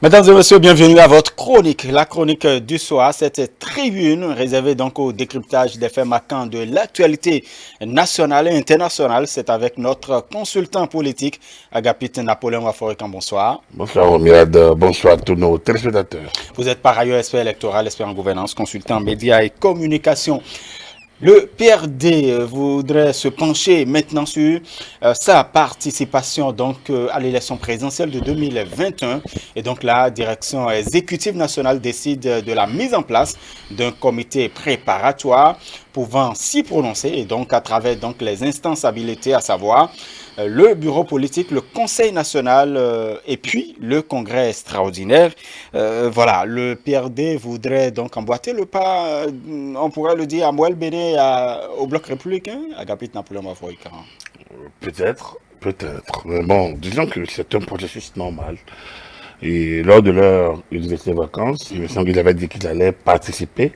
Mesdames et messieurs, bienvenue à votre chronique, la chronique du soir. Cette tribune réservée donc au décryptage des faits marquants de l'actualité nationale et internationale. C'est avec notre consultant politique, Agapit Napoléon Waforikan. Bonsoir. Bonsoir Romuald, bonsoir à tous nos téléspectateurs. Vous êtes par ailleurs expert électoral, expert en gouvernance, consultant médias et communication. Le PRD voudrait se pencher maintenant sur sa participation donc à l'élection présidentielle de 2021 et donc la direction exécutive nationale décide de la mise en place d'un comité préparatoire pouvant s'y prononcer et donc à travers donc les instances habilitées, à savoir le bureau politique, le conseil national et puis le congrès extraordinaire. Voilà, le PRD voudrait donc emboîter le pas, on pourrait le dire, à Mouel Béné au bloc républicain, à Agapit Napoléon Mafoïka. Peut-être. Mais bon, disons que c'est un processus normal. Et lors de leur université de vacances, il me semble qu'ils avaient dit qu'ils allaient participer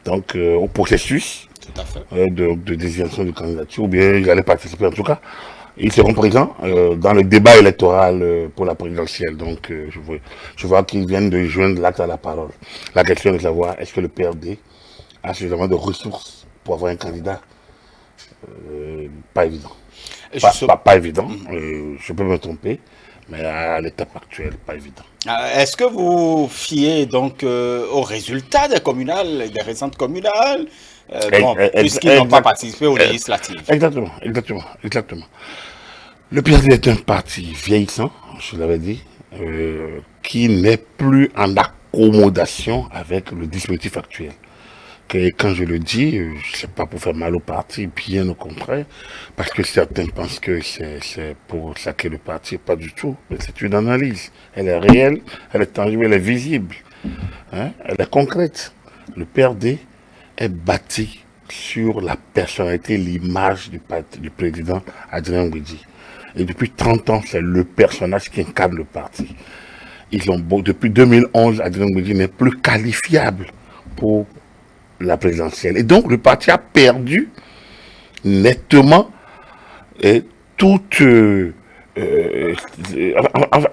donc, au processus Tout à fait. de désignation de candidature, ou bien ils allaient participer en tout cas. Ils seront présents dans le débat électoral pour la présidentielle. Donc, je vois qu'ils viennent de joindre l'acte à la parole. La question est de savoir, est-ce que le PRD a suffisamment de ressources pour avoir un candidat? Pas évident. Pas évident. Je peux me tromper, mais à l'étape actuelle, pas évident. Est-ce que vous fiez donc aux résultats des communales, des récentes communales, puisqu'ils n'ont pas participé aux législatives? Exactement. Le PRD est un parti vieillissant, je l'avais dit, qui n'est plus en accommodation avec le dispositif actuel. Et quand je le dis, c'est pas pour faire mal au parti, bien au contraire, parce que certains pensent que c'est pour saquer le parti, pas du tout. Mais c'est une analyse. Elle est réelle, elle est tangible, elle est visible, hein, elle est concrète. Le PRD est bâti sur la personnalité, l'image du président Adrien Ngouidi. Et depuis 30 ans, c'est le personnage qui incarne le parti. Depuis 2011, Adrien Ngouidi n'est plus qualifiable pour la présidentielle. Et donc, le parti a perdu nettement toute...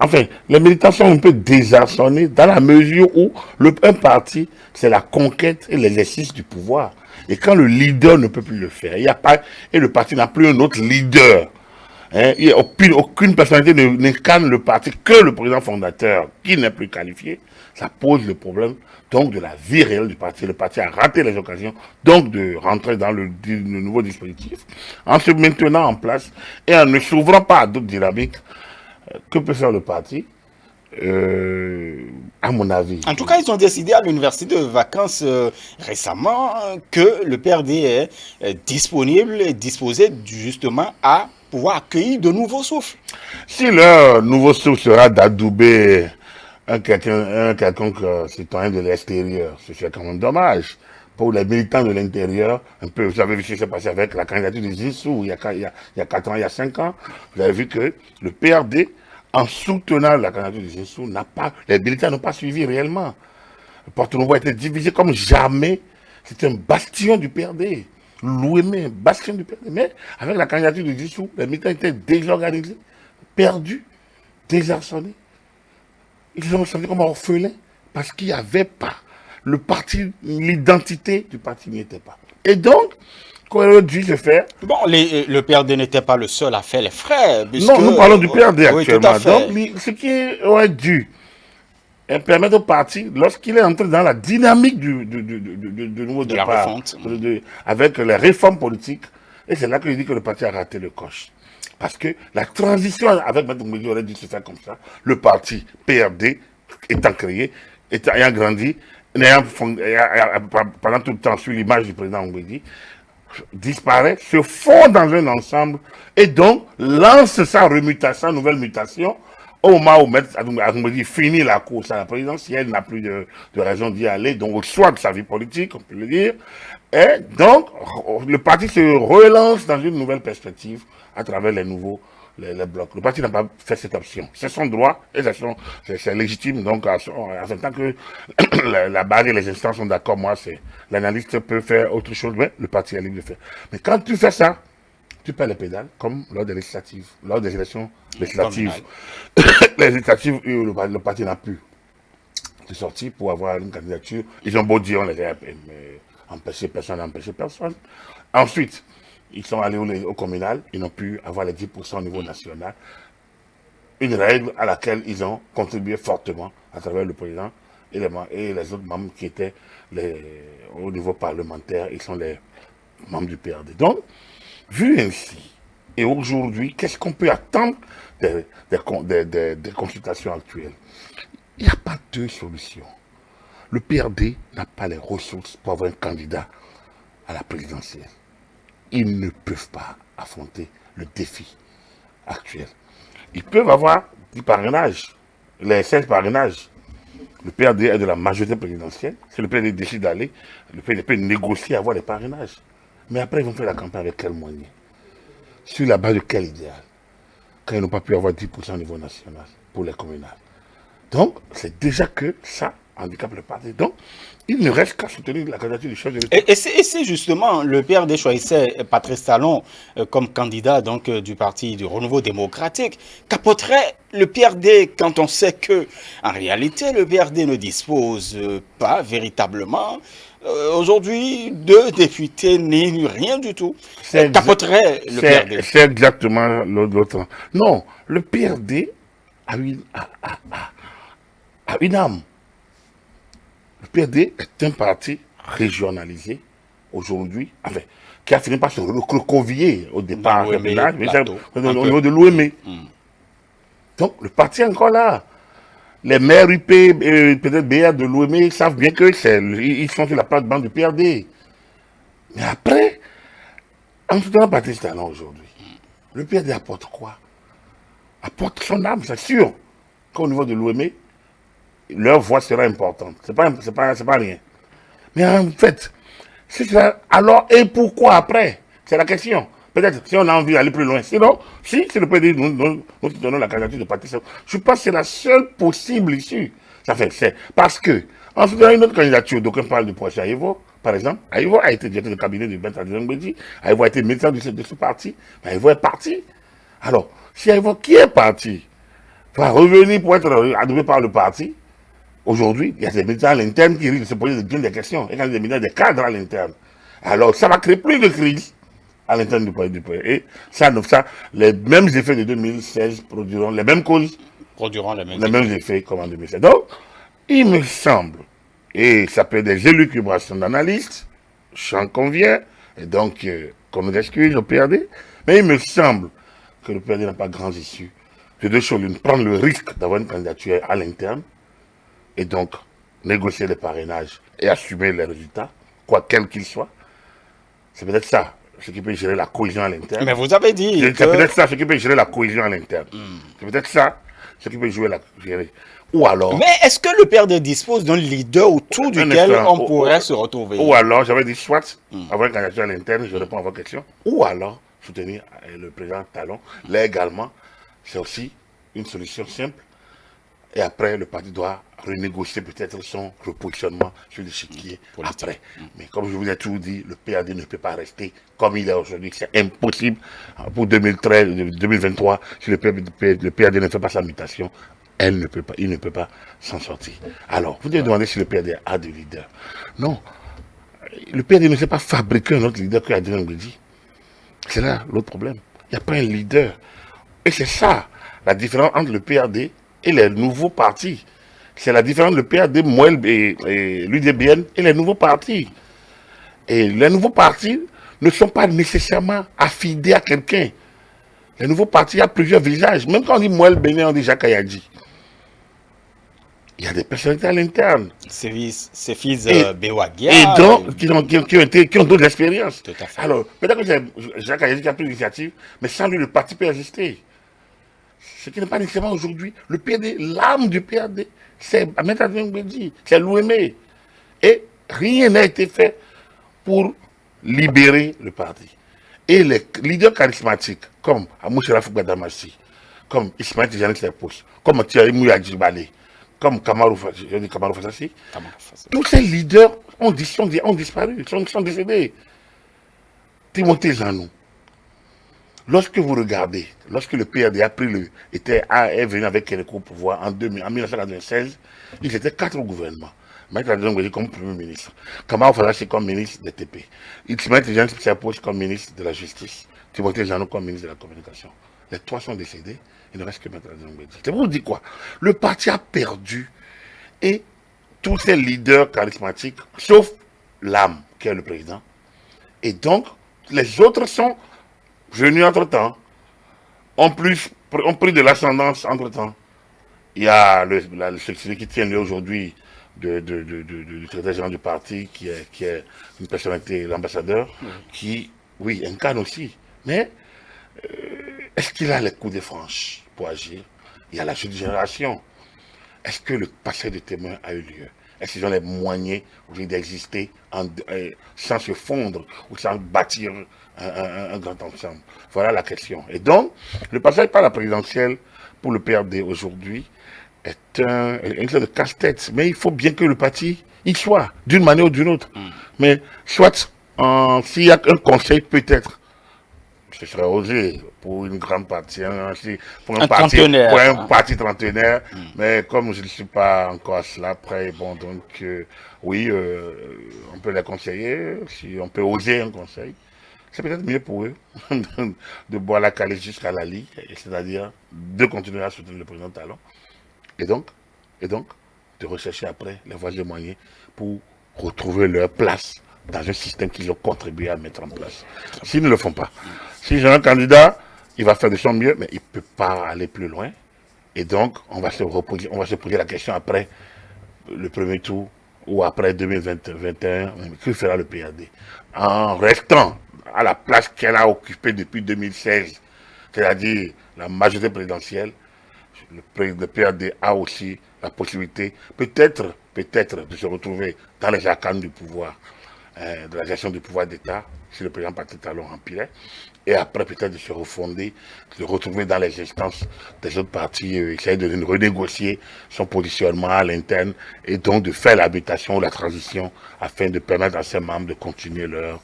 enfin, les militants sont un peu désarçonnés dans la mesure où un parti, c'est la conquête et l'exercice du pouvoir. Et quand le leader ne peut plus le faire, il y a pas, et le parti n'a plus un autre leader, hein, il y a aucune personnalité n'incarne le parti que le président fondateur, qui n'est plus qualifié, ça pose le problème donc de la vie réelle du parti. Le parti a raté les occasions donc de rentrer dans le nouveau dispositif en se maintenant en place et en ne s'ouvrant pas à d'autres dynamiques. Que peut faire le parti? À mon avis. En tout cas, ils ont décidé à l'université de vacances récemment que le PRD est disponible et disposé justement à pouvoir accueillir de nouveaux souffles. Si leur nouveau souffle sera d'adouber un quelconque citoyen de l'extérieur, ce serait quand même dommage. Pour les militants de l'intérieur, un peu, vous avez vu ce qui s'est passé avec la candidature de Zissou il y a 4 ans, il y a 5 ans. Vous avez vu que le PRD, en soutenant la candidature de Zissou, les militants n'ont pas suivi réellement. Le Porte-Nouveau a été divisé comme jamais. C'est un bastion du PRD. L'Ouémé, un bastion du PRD. Mais avec la candidature de Zissou, les militants étaient désorganisés, perdus, désarçonnés. Ils se sont sentis comme orphelins parce qu'il n'y avait pas le parti, l'identité du parti n'y était pas. Et donc, qu'on aurait dû se faire. Bon, le PRD n'était pas le seul à faire les frais. Non, nous parlons du PRD oui, actuellement. Donc, ce qui aurait dû permettre au parti, lorsqu'il est entré dans la dynamique du nouveau départ, avec les réformes politiques, et c'est là que je dis que le parti a raté le coche. Parce que la transition avec Mme Ngouidi aurait dû se faire comme ça. Le parti PRD étant créé, ayant grandi, pendant tout le temps sur l'image du président Ngouidi, disparaît, se fond dans un ensemble et donc lance sa remutation, sa nouvelle mutation au moment où Ngouidi finit la course à la présidentielle, n'a plus de raison d'y aller, donc au choix de sa vie politique, on peut le dire. Et donc, le parti se relance dans une nouvelle perspective à travers les blocs. Le parti n'a pas fait cette option. C'est son droit et c'est légitime. Donc, en tant que la barre et les instances sont d'accord, l'analyste peut faire autre chose, mais le parti est libre de faire. Mais quand tu fais ça, tu perds les pédales, comme lors des législatives, lors des élections législatives. Les législatives, le parti n'a plus de sortir pour avoir une candidature. Ils ont beau dire, on les a empêché personne, empêché personne. Ensuite, ils sont allés au communal, ils n'ont pu avoir les 10% au niveau national. Une règle à laquelle ils ont contribué fortement à travers le président et les autres membres qui étaient au niveau parlementaire, ils sont les membres du PRD. Donc, vu ainsi, et aujourd'hui, qu'est-ce qu'on peut attendre des consultations actuelles? Il n'y a pas deux solutions. Le PRD n'a pas les ressources pour avoir un candidat à la présidentielle. Ils ne peuvent pas affronter le défi actuel. Ils peuvent avoir du parrainage, les 16 parrainages. Le PRD est de la majorité présidentielle. Si le PRD décide d'aller, le PRD peut négocier avoir des parrainages. Mais après, ils vont faire la campagne avec quel moyen? Sur la base de quel idéal? Quand ils n'ont pas pu avoir 10% au niveau national pour les communales. Donc, c'est déjà que ça handicape le parti. Donc, il ne reste qu'à soutenir la candidature du chef de l'État. Et c'est justement le PRD choisissait Patrice Talon comme candidat donc, du parti du Renouveau démocratique. Qu'apporterait le PRD quand on sait que, en réalité, le PRD ne dispose pas véritablement aujourd'hui de députés ni rien du tout. Qu'apporterait le PRD? C'est exactement l'autre. Non, le PRD a une âme. Le PRD est un parti régionalisé aujourd'hui, enfin, qui a fini par se recroqueviller au départ au niveau de l'OME. Donc le parti est encore là. Les maires UP, peut-être BR de l'OME savent bien qu'ils sont sur la plate-bande du PRD. Mais après, en soutenant Patrice Talon aujourd'hui, le PRD apporte quoi? Apporte son âme, c'est sûr qu'au niveau de l'OME, leur voix sera importante. C'est pas rien. Mais en fait, c'est ça. Alors, et pourquoi après? C'est la question. Peut-être si on a envie d'aller plus loin. Sinon, si le PD nous donnons la candidature de Patrice, je pense que c'est la seule possible issue. Ça fait, c'est parce que, en soutenant une autre candidature, donc on parle du projet Aïvo, par exemple. Aïvo a été directeur de cabinet de Ben Mbedi. Aïvo a été militant de ce parti. Mais Aïvo est parti. Alors, si Aïvo qui est parti va revenir pour être adoubé par le parti, aujourd'hui, il y a des militants à l'interne qui risquent de se poser des questions. Et quand il y a des militants, des cadres à l'interne. Alors, ça va créer plus de crise à l'interne du pays. Et ça, les mêmes effets de 2016 produiront les mêmes causes. Produiront les mêmes effets comme en 2016. Donc, il me semble, et ça peut être des élucubrations d'analystes, j'en conviens, et donc, qu'on nous excuse au PRD, mais il me semble que le PRD n'a pas grand issue. C'est deux choses, prendre le risque d'avoir une candidature à l'interne, et donc négocier les parrainages et assumer les résultats, quoi quel qu'il soit. C'est peut-être ça, ce qui peut gérer la cohésion à l'interne. Mais vous avez dit c'est peut-être ça, ce qui peut gérer la cohésion à l'interne. C'est peut-être ça, ce qui peut gérer. Ou alors... Mais est-ce que le PRD dispose d'un leader autour duquel on pourrait se retrouver? Ou alors, j'avais dit soit avoir une candidature à l'interne, je réponds à votre question, ou alors soutenir le président Talon. Là également, c'est aussi une solution simple. Et après, le parti doit renégocier peut-être son repositionnement sur l'échiquier après. Mais comme je vous ai toujours dit, le PRD ne peut pas rester comme il est aujourd'hui. C'est impossible pour 2023, si le PRD ne fait pas sa mutation, il ne peut pas s'en sortir. Alors, vous devez demander si le PRD a des leaders. Non, le PRD ne sait pas fabriquer un autre leader que Adrien Mbedi. C'est là l'autre problème. Il n'y a pas un leader. Et c'est ça, la différence entre le PRD et les nouveaux partis. C'est la différence de PRD, Mouel et l'UDBN et les nouveaux partis. Et les nouveaux partis ne sont pas nécessairement affidés à quelqu'un. Les nouveaux partis, il y a plusieurs visages. Même quand on dit Mouel Bénin, on dit Jacques Ayadji. Il y a des personnalités à l'interne. Ses fils Bewagia. Et donc, qui ont d'autres expériences. Alors, peut-être que c'est Jacques Ayadji qui a pris l'initiative, mais sans lui, le parti peut exister. Ce qui n'est pas nécessairement aujourd'hui. Le PRD, l'âme du PRD, c'est Ahmed Mbedi, c'est l'OME. Et rien n'a été fait pour libérer le parti. Et les leaders charismatiques, comme Amouchera Fougadamasi, comme Ismaël Tijani Tlepous, comme Thierry Mouya Djibale, comme Kamarou Fassassi, tous ces leaders ont disparu, sont décédés. Timothée Zanou. lorsque vous regardez, lorsque le PRD est venu avec Kérékou au pouvoir en 1996, ils étaient 4 au gouvernement. Maître Adjong comme Premier ministre, Kamau Farachi comme ministre des TP, Maître Jean Psiapos comme ministre de la Justice, Timothée Jeannot comme ministre de la Communication. Les 3 sont décédés, il ne reste que Maître Adjong. C'est pour vous dire quoi? Le parti a perdu et tous ces leaders charismatiques, sauf l'âme qui est le président. Et donc, les autres sont venus entre-temps, ont pris de l'ascendance entre-temps. Il y a celui qui tient lieu aujourd'hui du secrétaire général du parti, qui est une personnalité, l'ambassadeur, qui, oui, incarne aussi. Mais est-ce qu'il a les coups de franche pour agir? Il y a la jeune génération. Est-ce que le passé de témoin a eu lieu? Est-ce qu'ils ont les moyens d'exister sans se fondre ou sans bâtir un grand ensemble? Voilà la question. Et donc, le passage par la présidentielle pour le PRD aujourd'hui est une sorte de casse-tête. Mais il faut bien que le parti y soit, d'une manière ou d'une autre. Mais soit, s'il y a un conseil, peut-être, ce serait osé pour une grande partie, pour un parti trentenaire, mais comme je ne suis pas encore à cela près, bon, donc, oui, on peut les conseiller, si on peut oser un conseil. C'est peut-être mieux pour eux de boire la calée jusqu'à la lie, c'est-à-dire de continuer à soutenir le président Talon. Et donc, de rechercher après les voies et moyens pour retrouver leur place dans un système qu'ils ont contribué à mettre en place. S'ils ne le font pas, si j'ai un candidat, il va faire de son mieux, mais il ne peut pas aller plus loin. Et donc, on va se poser la question après le premier tour ou après 2021, que fera le PRD? En restant à la place qu'elle a occupée depuis 2016, c'est-à-dire la majorité présidentielle, le PRD a aussi la possibilité, peut-être, de se retrouver dans les arcanes du pouvoir, de la gestion du pouvoir d'État, si le président Patrick Talon remplirait, et après peut-être de se refonder, de se retrouver dans les instances des autres partis, essayer de renégocier son positionnement à l'interne, et donc de faire l'habitation ou la transition afin de permettre à ses membres de continuer leur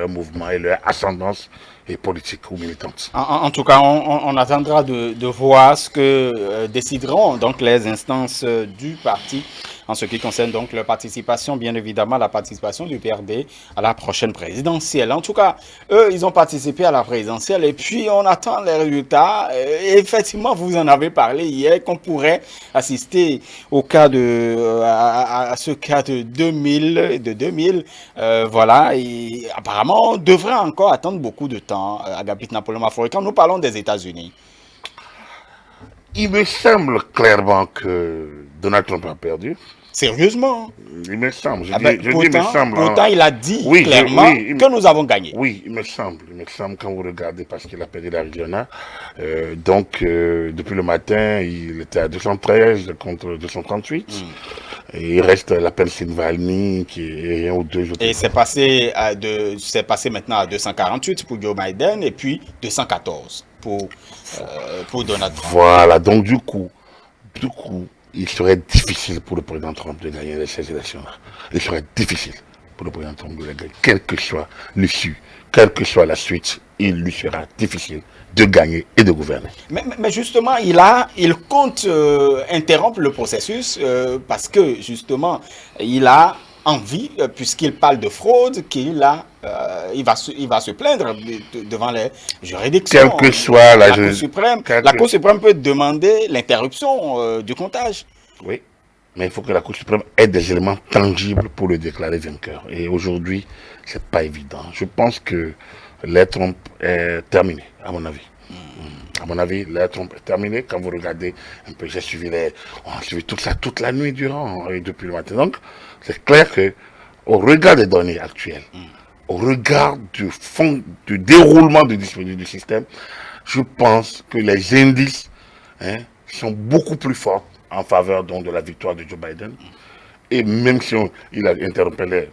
mouvement et leur ascendance et politique ou militante. En tout cas, on attendra de voir ce que décideront donc les instances du parti en ce qui concerne donc leur participation, bien évidemment la participation du PRD à la prochaine présidentielle. En tout cas, eux, ils ont participé à la présidentielle et puis on attend les résultats. Et effectivement, vous en avez parlé hier qu'on pourrait assister au cas à ce cas de 2000, voilà. Et apparemment, on devrait encore attendre beaucoup de temps. Agapit Napoléon Mafouri, quand nous parlons des États-Unis. Il me semble clairement que Donald Trump a perdu. Sérieusement? Il me semble. Pourtant, il a dit clairement que nous avons gagné. Oui, il me semble quand vous regardez, parce qu'il a perdu l'Arizona. Depuis le matin, il était à 213 contre 238. Et il reste la Pennsylvanie qui est un ou deux jours. Et c'est passé maintenant à 248 pour Joe Biden et puis 214 pour Donald Trump. Voilà, donc du coup, il serait difficile pour le président Trump de gagner ces élections-là. Il serait difficile pour le président Trump de les gagner. Quelle que soit l'issue, quelle que soit la suite, il lui sera difficile de gagner et de gouverner. Mais justement, il compte interrompre le processus parce que justement, il a envie, puisqu'il parle de fraude, il va se plaindre devant les juridictions. Quelle que soit la Cour suprême. La Cour suprême peut demander l'interruption du comptage. Oui, mais il faut que la Cour suprême ait des éléments tangibles pour le déclarer vainqueur. Et aujourd'hui, c'est pas évident. Je pense que l'ère Trump est terminée, à mon avis. À mon avis, l'ère Trump est terminée. Quand vous regardez un peu, on a suivi tout ça toute la nuit durant, depuis le matin. Donc, c'est clair que, au regard des données actuelles, au regard du déroulement du système, je pense que les indices sont beaucoup plus forts en faveur donc, de la victoire de Joe Biden. Et même si il a interrompu les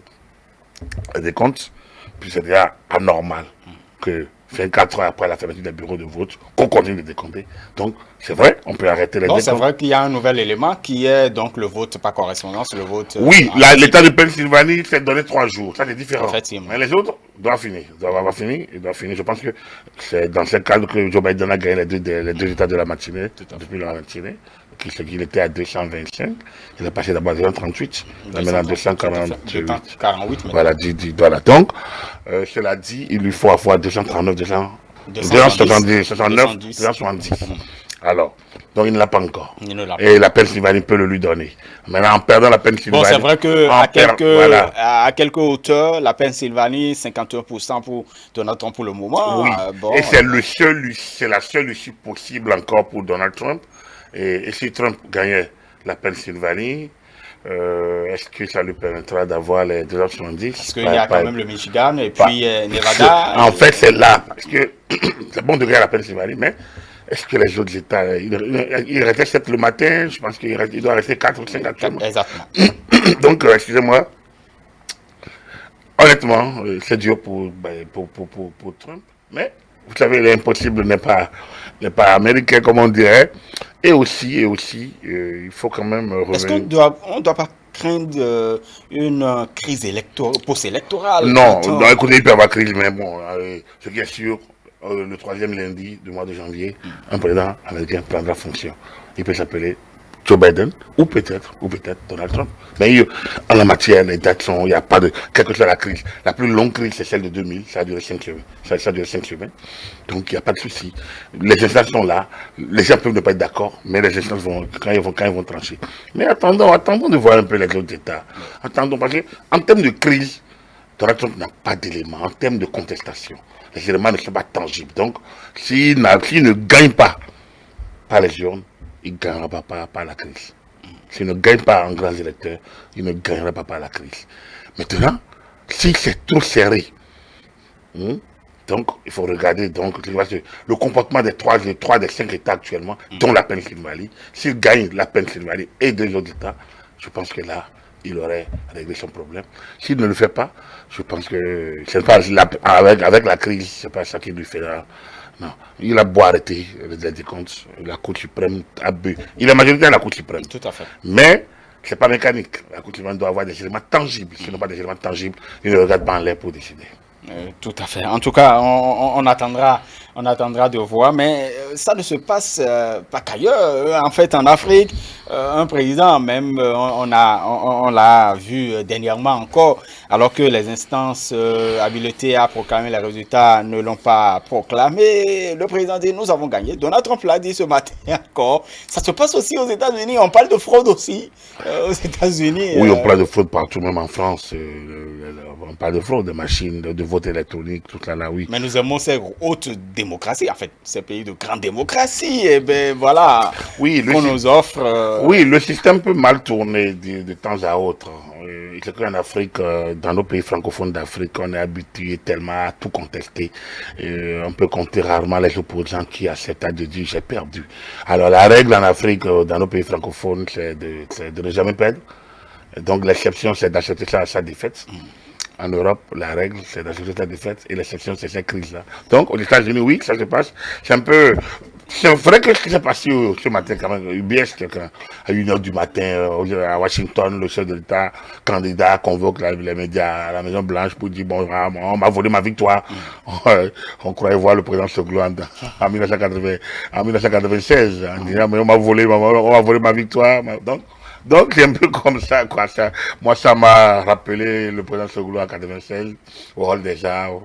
décomptes, puis c'est déjà anormal que 24 heures après la fermeture des bureaux de vote, qu'on continue de décompter. Donc, c'est vrai, on peut arrêter les décomptes. C'est vrai qu'il y a un nouvel élément qui est donc le vote par correspondance, le vote... Oui, l'État de Pennsylvanie s'est donné 3 jours, ça c'est différent. Effectivement. Mais les autres, doit finir. Doit avoir fini. Il doit finir. Je pense que c'est dans ce cadre que Joe Biden a gagné les deux États de la matinée, depuis la matinée. Qu'il était à 225. Il est passé d'abord à 238. Il est maintenant à 248. 48 voilà, voilà. Donc, cela dit, il lui faut avoir 239, 270, 69, 270. Alors, donc il ne l'a pas encore. Et la Pennsylvanie peut le lui donner. Maintenant, en perdant la Pennsylvanie... Bon, c'est vrai qu'à quelques hauteurs, la Pennsylvanie, 51% pour Donald Trump pour le moment. Oui, et c'est la seule issue possible encore pour Donald Trump. Et si Trump gagnait la Pennsylvanie, est-ce que ça lui permettra d'avoir les 270? Parce qu'il y a quand même le Michigan et puis Nevada. En fait, c'est là. Parce que c'est bon de gagner la Pennsylvanie, mais est-ce que les autres États... Il restait 7 le matin, je pense qu'il doit rester 4 ou 5 actuellement. Exactement. Donc, excusez-moi. Honnêtement, c'est dur pour Trump. Mais, vous savez, l'impossible n'est pas américain, comme on dirait. Et aussi, il faut quand même revenir... Est-ce qu'on ne doit pas craindre une crise post-électorale? Non, écoutez, il peut y avoir crise, mais bon, ce qui est sûr, le 3e lundi du mois de janvier, un président américain prendra fonction. Il peut s'appeler Joe Biden, ou peut-être Donald Trump. Mais en la matière, les dates sont, il n'y a pas de, quelle que soit la crise. La plus longue crise, c'est celle de 2000, ça a duré 5 semaines. Ça a duré 5 semaines. Donc, il n'y a pas de souci. Les instances sont là. Les gens peuvent ne pas être d'accord, mais les instances vont, quand ils vont trancher. Mais attendons de voir un peu les autres États. Attendons, parce qu'en termes de crise, Donald Trump n'a pas d'éléments. En termes de contestation, les éléments ne sont pas tangibles. Donc, s'il ne gagne pas par les urnes, il ne gagnera pas par la crise. S'il ne gagne pas en grands électeurs, il ne gagnera pas par la crise. Maintenant, si c'est trop serré, donc il faut regarder le comportement des 3 des 5 États actuellement, dont la Pennsylvanie. S'il gagne la Pennsylvanie et 2 autres États, je pense que là, il aurait réglé son problème. S'il ne le fait pas, je pense que c'est pas avec la crise, c'est pas ça qui lui fait là. Non, il a beau arrêter les décomptes, la Cour suprême a bu. Il est majoritaire à la Cour suprême. Tout à fait. Mais c'est pas mécanique. La Cour suprême doit avoir des éléments tangibles. S'ils n'ont pas des éléments tangibles, ils ne regardent pas en l'air pour décider. Tout à fait. En tout cas, on attendra de voir, mais ça ne se passe pas qu'ailleurs. En fait, en Afrique, un président, même, on l'a vu dernièrement encore, alors que les instances habilitées à proclamer les résultats ne l'ont pas proclamé. Le président dit, nous avons gagné. Donald Trump l'a dit ce matin encore. Ça se passe aussi aux États-Unis. On parle de fraude aussi aux États-Unis. Oui, on parle de fraude partout, même en France. On parle de fraude, de machines, de vote électronique, tout là, oui. Mais nous aimons ces hautes démocraties, en fait, ces pays de grande démocratie, et bien voilà, oui, qu'on nous offre. Oui, le système peut mal tourner de temps à autre. C'est qu'en Afrique, dans nos pays francophones d'Afrique, on est habitué tellement à tout contester. On peut compter rarement les opposants qui acceptent de dire j'ai perdu. Alors la règle en Afrique, dans nos pays francophones, c'est de ne jamais perdre. Donc l'exception, c'est d'accepter sa défaite. En Europe, la règle, c'est d'accepter sa défaite et l'exception, c'est cette crise-là. Donc, aux États-Unis, oui, ça se passe. C'est un peu... C'est vrai que ce qui s'est passé ce matin, quand même, UBS, à 1h du matin, à Washington, le chef de l'État, candidat, convoque les médias à la Maison-Blanche pour dire, bon, on m'a volé ma victoire. On croyait voir le président Soglo en 1996, en disant, mais on m'a volé ma victoire. Donc, c'est un peu comme ça, quoi. Moi, ça m'a rappelé le président Soglo en 96, au hall déjà, où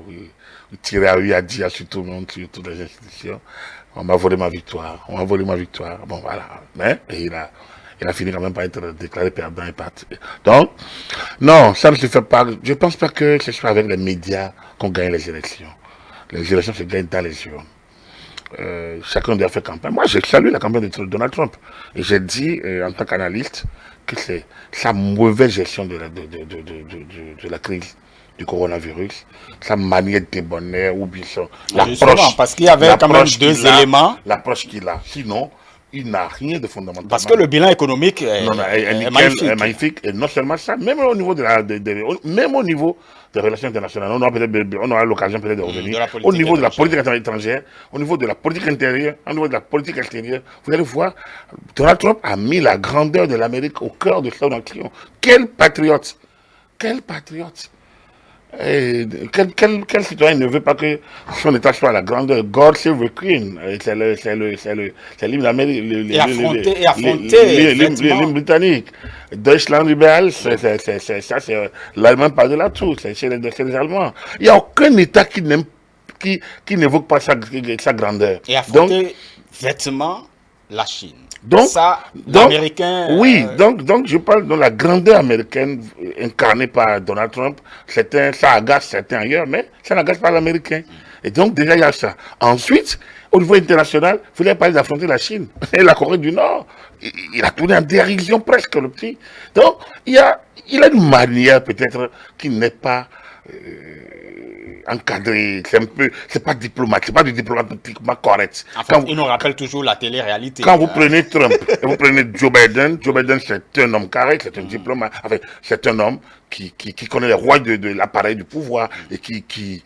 il tirait à lui, à dire sur tout le monde, sur toutes les institutions. On m'a volé ma victoire. Bon, voilà. Mais il a fini quand même par être déclaré perdant et parti. Donc, non, ça ne se fait pas. Je ne pense pas que ce soit avec les médias qu'on gagne les élections. Les élections se gagnent dans les urnes. Chacun doit faire campagne. Moi, je salue la campagne de Donald Trump. Et j'ai dit, en tant qu'analyste, que c'est sa mauvaise gestion de la crise du coronavirus, sa manière de débonnaire ou bien l'approche. Parce qu'il y avait quand même 2 éléments. L'approche qu'il a. Sinon, il n'a rien de fondamental. Parce que le bilan économique est magnifique. Et non seulement ça, même au niveau même au niveau des relations internationales, on aura l'occasion peut-être de revenir. Au niveau de la politique étrangère, au niveau de la politique intérieure, au niveau de la politique extérieure, vous allez voir, Donald Trump a mis la grandeur de l'Amérique au cœur de son action. Quel patriote! Quel patriote! Quel citoyen ne veut pas que son État soit à la grandeur? God save the Queen. C'est l'hymne d'Amérique, Et affronter, l'hymne britannique. Deutschland über alles, ça, c'est l'Allemagne par-delà tout, c'est les Allemands. Il n'y a aucun État qui n'évoque pas sa grandeur. Et affronter vêtements la Chine. Donc, ça, l'Américain... Oui, donc je parle de la grandeur américaine incarnée par Donald Trump. Ça agace certains ailleurs, mais ça n'agace pas l'Américain. Et donc, déjà, il y a ça. Ensuite, au niveau international, il fallait parler d'affronter la Chine et la Corée du Nord. Il a tourné en dérision presque le petit. Donc, il a une manière peut-être qui n'est pas... encadré, c'est pas diplomate, c'est pas du diplomatiquement correct. Enfin, il nous rappelle toujours la télé-réalité. Quand vous prenez Trump et vous prenez Joe Biden c'est un homme carré, c'est un diplomate, enfin, c'est un homme qui connaît les rois de l'appareil du pouvoir et qui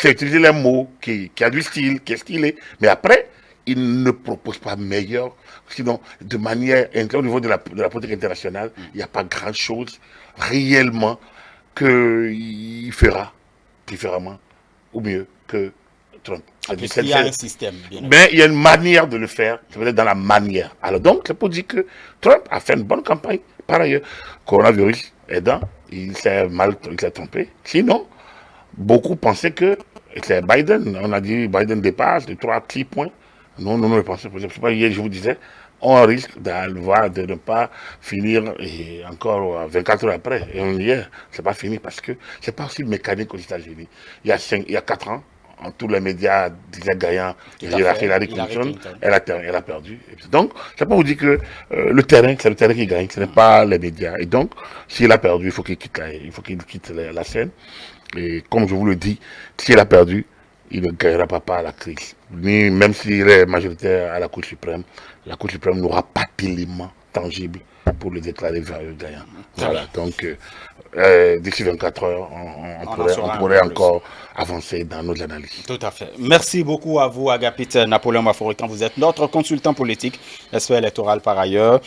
sait utiliser les mots, qui a du style, qui est stylé, mais après, il ne propose pas meilleur, sinon, de manière, au niveau de la politique internationale, il n'y a pas grand chose réellement qu'il fera différemment ou mieux que Trump. Il y a un système. Mais il y a une manière de le faire, c'est dans la manière. Alors donc, c'est pour dire que Trump a fait une bonne campagne. Par ailleurs, coronavirus aidant, il s'est trompé. Sinon, beaucoup pensaient que c'est Biden. On a dit Biden dépasse de 3 petits points. Non, ne pensez pas. Hier, je vous disais, on risque de ne pas finir et encore 24 heures après. Et hier, c'est pas fini parce que c'est pas aussi mécanique aux États-Unis. Il y a 4 ans, tous les médias disaient gagnant, Hillary Clinton, elle a perdu. Donc, c'est pas vous dire que le terrain, c'est le terrain qui gagne, ce n'est pas les médias. Et donc, s'il a perdu, il faut qu'il quitte la scène. Et comme je vous le dis, s'il a perdu, il ne gagnera pas à la crise. Même s'il est majoritaire à la Cour suprême n'aura pas d'éléments tangibles pour le déclarer gagnant. Voilà, donc d'ici 24 heures, on pourrait encore avancer dans nos analyses. Tout à fait. Merci beaucoup à vous, Agapit Napoléon Maforican. Vous êtes notre consultant politique, aspect électoral par ailleurs.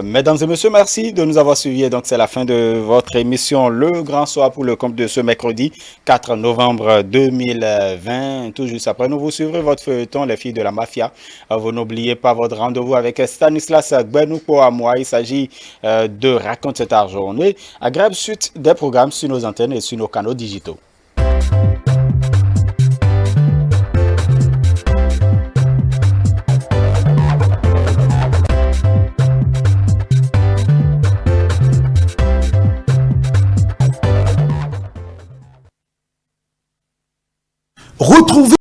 Mesdames et messieurs, merci de nous avoir suivis. Donc, c'est la fin de votre émission Le Grand Soir pour le compte de ce mercredi 4 novembre 2020. Tout juste après, nous vous suivrez votre feuilleton, Les filles de la mafia. Vous n'oubliez pas votre rendez-vous avec Stanislas Gbenouko à moi. Il s'agit de Raconte cette journée. Agréable suite des programmes sur nos antennes et sur nos canaux digitaux. Retrouvez